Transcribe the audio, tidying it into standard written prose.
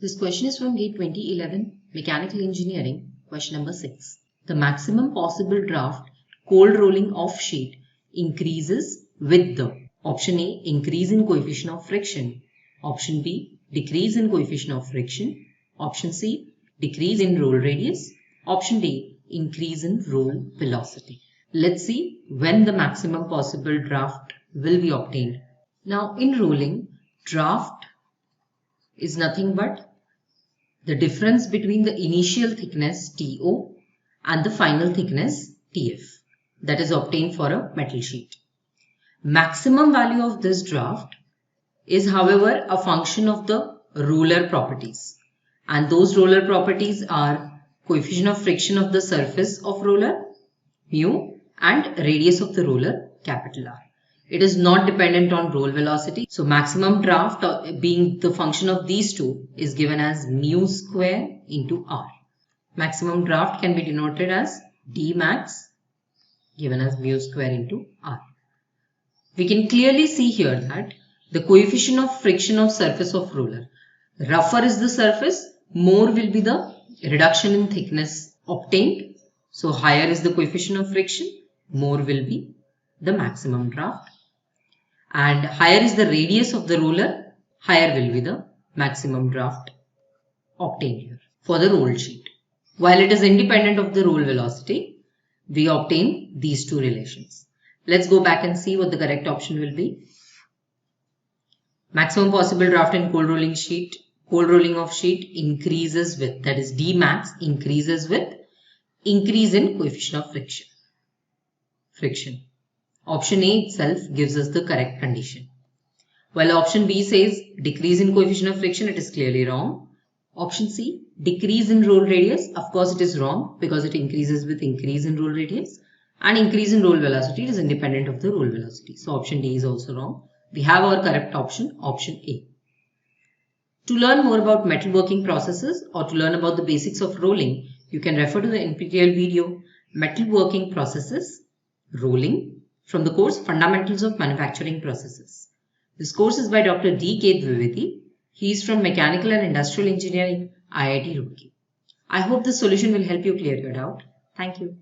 This question is from GATE 2011 Mechanical Engineering, question number 6. The maximum possible draft cold rolling off sheet increases with the option A, increase in coefficient of friction, option B, decrease in coefficient of friction, option C, decrease in roll radius, option D, increase in roll velocity. Let's see when the maximum possible draft will be obtained. Now in rolling, draft is nothing but the difference between the initial thickness TO and the final thickness TF that is obtained for a metal sheet. Maximum value of this draft is, however, a function of the roller properties, and those roller properties are coefficient of friction of the surface of roller mu and radius of the roller capital R. It is not dependent on roll velocity. So maximum draft being the function of these two is given as mu square into R. Maximum draft can be denoted as D max given as mu square into R. We can clearly see here that the coefficient of friction of surface of roller, rougher is the surface, more will be the reduction in thickness obtained. So higher is the coefficient of friction, more will be the maximum draft. And higher is the radius of the roller, higher will be the maximum draft obtained here for the rolled sheet. While it is independent of the roll velocity, we obtain these two relations. Let's go back and see what the correct option will be. Maximum possible draft in cold rolling of sheet increases with, that is D max increases with increase in coefficient of friction. Option A itself gives us the correct condition. While option B says decrease in coefficient of friction, it is clearly wrong. Option C, decrease in roll radius, of course it is wrong because it increases with increase in roll radius, and increase in roll velocity is independent of the roll velocity. So option D is also wrong. We have our correct option, option A. To learn more about metalworking processes or to learn about the basics of rolling, you can refer to the NPTEL video Metalworking Processes, Rolling, from the course Fundamentals of Manufacturing Processes. This course is by Dr. D. K. Dwivedi. He is from Mechanical and Industrial Engineering, IIT Roorkee. I hope this solution will help you clear your doubt. Thank you.